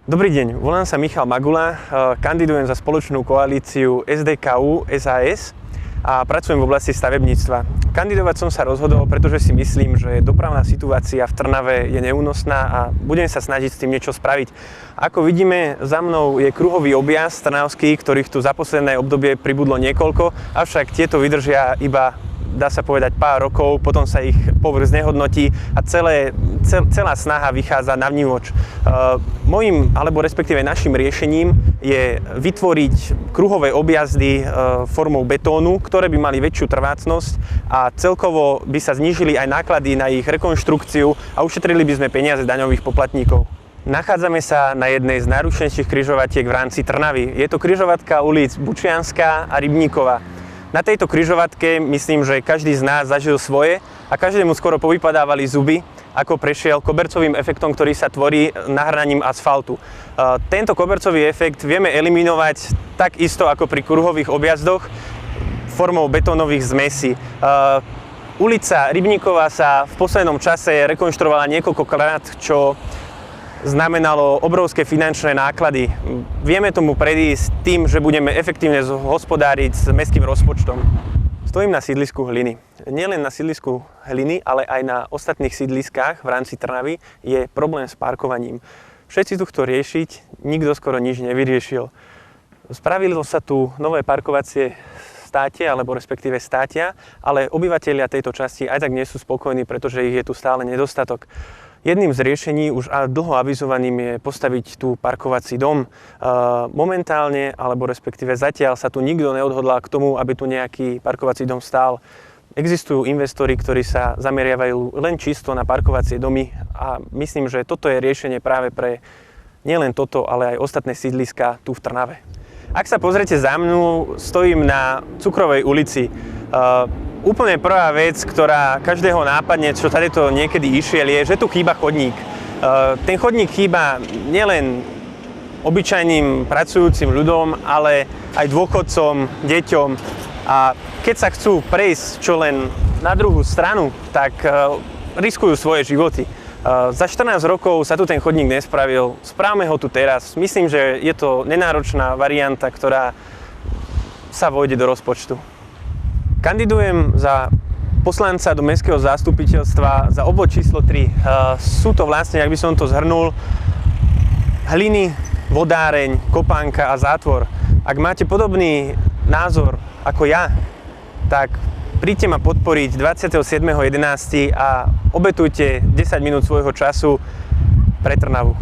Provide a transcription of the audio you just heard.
Dobrý deň, volám sa Michal Magula, kandidujem za spoločnú koalíciu SDKU-SAS a pracujem v oblasti stavebníctva. Kandidovať som sa rozhodol, pretože si myslím, že dopravná situácia v Trnave je neúnosná a budem sa snažiť s tým niečo spraviť. Ako vidíme, za mnou je kruhový objazd trnavský, ktorých tu za posledné obdobie pribudlo niekoľko, avšak tieto vydržia iba, dá sa povedať, pár rokov, potom sa ich povrch znehodnotí a celá snaha vychádza na vnívoč. Mojím, alebo respektíve našim riešením je vytvoriť kruhové objazdy formou betónu, ktoré by mali väčšiu trvácnosť a celkovo by sa znížili aj náklady na ich rekonštrukciu a ušetrili by sme peniaze daňových poplatníkov. Nachádzame sa na jednej z najručnejších križovatiek v rámci Trnavy. Je to križovatka ulic Bučianska a Rybníkova. Na tejto križovatke myslím, že každý z nás zažil svoje a každému skoro povypadávali zuby, ako prešiel kobercovým efektom, ktorý sa tvorí nahrnaním asfaltu. Tento kobercový efekt vieme eliminovať takisto ako pri kruhových objazdoch formou betónových zmesí. Ulica Rybníkova sa v poslednom čase rekonštruovala niekoľkokrát, čo znamenalo obrovské finančné náklady. Vieme tomu predísť tým, že budeme efektívne hospodáriť s mestským rozpočtom. Stojím na sídlisku Hliny. Nielen na sídlisku Hliny, ale aj na ostatných sídliskách v rámci Trnavy je problém s parkovaním. Všetci tu chcú riešiť, nikto skoro nič nevyriešil. Spravilo sa tu nové parkovacie státe, alebo respektíve státia, ale obyvatelia tejto časti aj tak nie sú spokojní, pretože ich je tu stále nedostatok. Jedným z riešení, už dlho avizovaným, je postaviť tu parkovací dom. Momentálne, alebo respektíve zatiaľ sa tu nikto neodhodlá k tomu, aby tu nejaký parkovací dom stál. Existujú investori, ktorí sa zameriavajú len čisto na parkovacie domy a myslím, že toto je riešenie práve pre nielen toto, ale aj ostatné sídliská tu v Trnave. Ak sa pozriete za mnou, stojím na Cukrovej ulici. Úplne prvá vec, ktorá každého nápadne, čo tady to niekedy išiel, je, že tu chýba chodník. Ten chodník chýba nielen obyčajným pracujúcim ľuďom, ale aj dôchodcom, deťom. A keď sa chcú prejsť čo len na druhú stranu, tak riskujú svoje životy. Za 14 rokov sa tu ten chodník nespravil, správame ho tu teraz. Myslím, že je to nenáročná varianta, ktorá sa vojde do rozpočtu. Kandidujem za poslanca do mestského zastupiteľstva za obvod číslo 3. Sú to vlastne, ak by som to zhrnul, Hliny, vodáreň, kopánka a zátvor. Ak máte podobný názor ako ja, tak príďte ma podporiť 27.11. a obetujte 10 minút svojho času pre Trnavu.